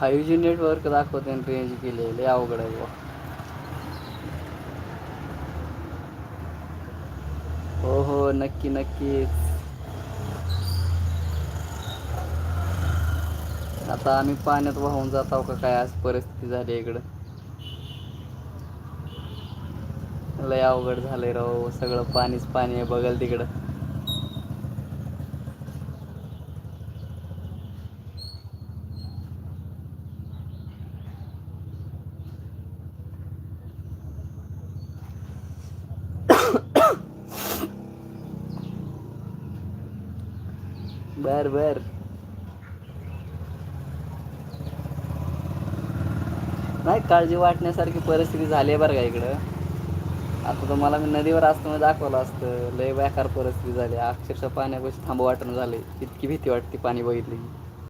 5G network दाखवते आणि range गेले, लय अवघड आहे बुवा. हो हो, नक्की नक्कीच. आता आम्ही पाण्यात वाहून जात आहो का काय, आज परिस्थिती झाली इकडं. लय अवघड झालंय राव, सगळं पाणीच पाणी आहे बघल तिकडं. बर बर. नाही, काळजी वाटण्यासारखी परिस्थिती झाली आहे बरं का इकडं. आता तर मला मी नदीवर असताना दाखवलं असतं. लय बेकार परिस्थिती झाली, अक्षरशः पाण्यापाशी थांबं वाटणं झाले, इतकी भीती वाटते पाणी बघितली.